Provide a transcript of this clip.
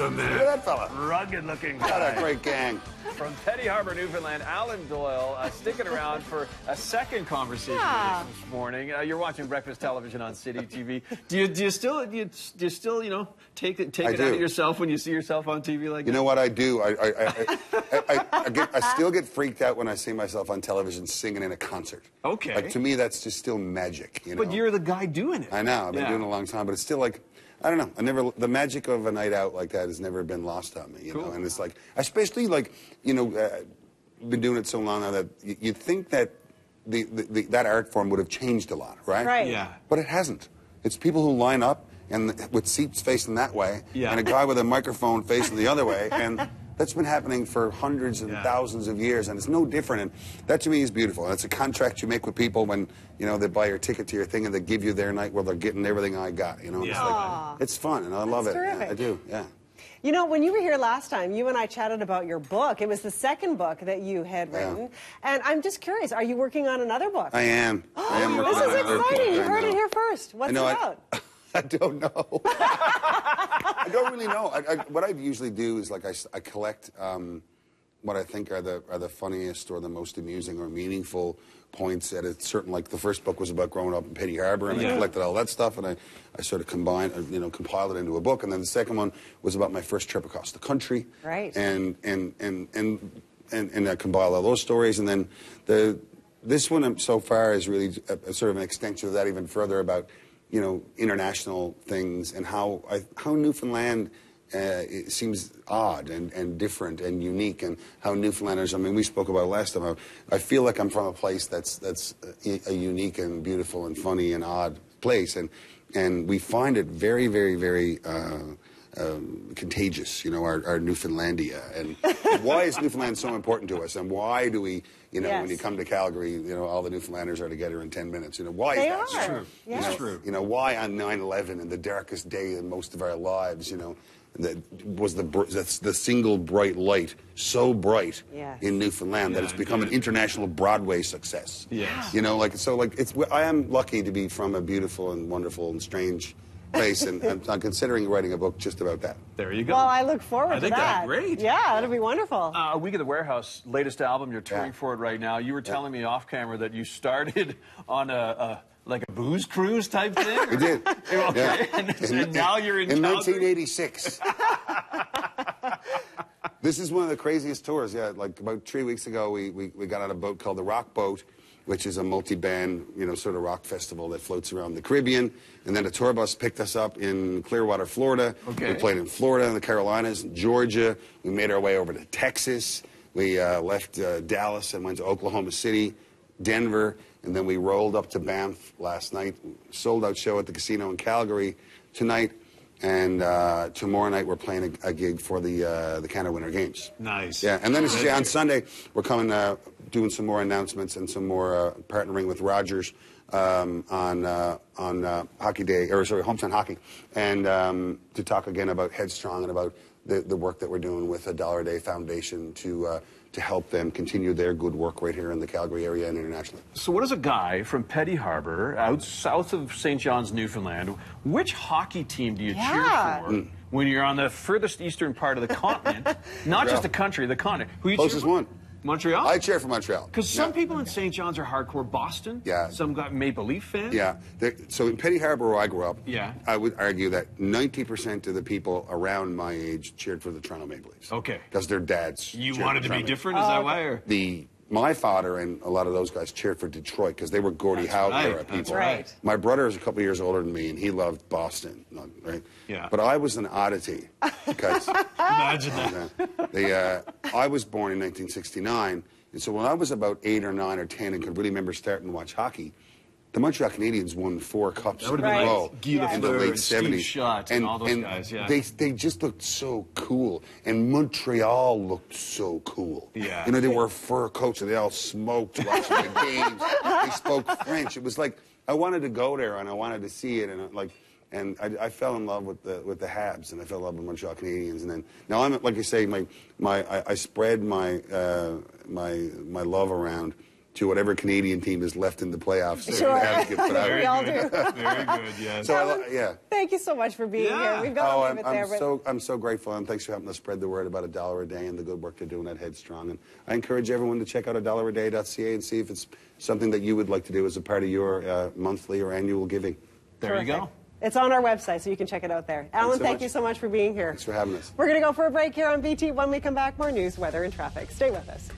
a minute. Look at that fella. Rugged-looking guy. What a great gang. From Petty Harbor, Newfoundland, Alan Doyle, sticking around for a second conversation with us this morning. You're watching breakfast television on City TV. Do you still take it out of yourself when you see yourself on TV like that? You know what I do? I still get freaked out when I see myself on television singing in a concert. Okay. Like, to me, that's just still magic. You know? But you're the guy doing it. I know. I've been doing it a long time, but it's still like, I don't know. The magic of a night out like that has never been lost on me. You know, and it's like, especially like, been doing it so long now that you'd think that that art form would have changed a lot, right? Right. Yeah. But it hasn't. It's people who line up and with seats facing that way, and a guy with a microphone facing the other way, and that's been happening for hundreds and thousands of years, and it's no different. And that to me is beautiful. And it's a contract you make with people when they buy your ticket to your thing and they give you their night where they're getting everything I got. You know, it's like, it's fun, and I love it. Yeah, I do. Yeah. You know, when you were here last time, you and I chatted about your book. It was the second book that you had written. And I'm just curious, are you working on another book? I am. I am working This on is another book. exciting. You heard it here first. What's it about? I don't know. I don't really know. What I usually do is like I collect what I think are the funniest or the most amusing or meaningful points at a certain, like the first book was about growing up in Petty Harbor, and I collected all that stuff, and I sort of compiled it into a book. And then the second one was about my first trip across the country. Right. And I compiled all those stories, and then this one so far is really sort of an extension of that, even further about international things and how Newfoundland it seems odd and different and unique, and how Newfoundlanders, I mean, we spoke about it last time, I feel like I'm from a place that's a unique and beautiful and funny and odd place, and we find it very, very, very contagious, our Newfoundlandia. And why is Newfoundland so important to us? And why do we, when you come to Calgary, all the Newfoundlanders are together in 10 minutes? Why is that? They are. True. Yes. It's true. Why on 9/11, in the darkest day in most of our lives, that was the single bright light so bright in Newfoundland that it's become an international Broadway success. Yes. I am lucky to be from a beautiful and wonderful and strange place, and I'm considering writing a book just about that. There you go. Well, I look forward to that. I think that's great. Yeah, it'll be wonderful. Week at the Warehouse, latest album, you're touring for it right now. You were telling me off camera that you started on a booze cruise type thing? We did. Okay. And now you're in Calgary? 1986. This is one of the craziest tours. Yeah, like about 3 weeks ago, we got on a boat called the Rock Boat, which is a multi-band, sort of rock festival that floats around the Caribbean. And then a tour bus picked us up in Clearwater, Florida. Okay. We played in Florida, in the Carolinas, Georgia. We made our way over to Texas. We left Dallas and went to Oklahoma City, Denver, and then we rolled up to Banff last night. Sold-out show at the casino in Calgary tonight. And tomorrow night we're playing a gig for the Canada Winter Games. Nice. Yeah, and then on Sunday we're coming, doing some more announcements and some more partnering with Rogers on Hockey Day, Hometown Hockey, and to talk again about Headstrong and about the work that we're doing with the Dollar a Day Foundation to help them continue their good work right here in the Calgary area and internationally. So what is a guy from Petty Harbor, out south of St. John's, Newfoundland, which hockey team do you cheer for when you're on the furthest eastern part of the continent? Not just the country, the continent. Who you Closest one. Montreal? I cheer for Montreal. Because some people in St. John's are hardcore Boston. Yeah. Some got Maple Leaf fans. Yeah. So in Petty Harbor, where I grew up, I would argue that 90% of the people around my age cheered for the Toronto Maple Leafs. Okay. Because their dads. You wanted to be different? Is that why? Or? My father and a lot of those guys cheered for Detroit because they were Gordie Howe era people. That's right. My brother is a couple of years older than me, and he loved Boston, right? Yeah. But I was an oddity because imagine that. I was born in 1969, and so when I was about 8 or 9 or 10 and could really remember starting to watch hockey, the Montreal Canadiens won 4 cups in a row in the late 70s. And all those guys, they just looked so cool. And Montreal looked so cool. Yeah. They wore fur coats and they all smoked watching the games. They spoke French. It was like, I wanted to go there and I wanted to see it. And I fell in love with the Habs, and I fell in love with Montreal Canadiens. And then now I'm, like I say, I spread my love around to whatever Canadian team is left in the playoffs. Sure. Very We all good. do. Very good, yes. So, yeah. Thank you so much for being here. We've got to leave it there. But I'm so grateful, and thanks for helping us spread the word about $1 a day and the good work they're doing at Headstrong. And I encourage everyone to check out $1aday.ca and see if it's something that you would like to do as a part of your monthly or annual giving. There you go. It's on our website, so you can check it out there. Alan, thank you so much for being here. Thanks for having us. We're going to go for a break here on BT. When we come back, more news, weather, and traffic. Stay with us.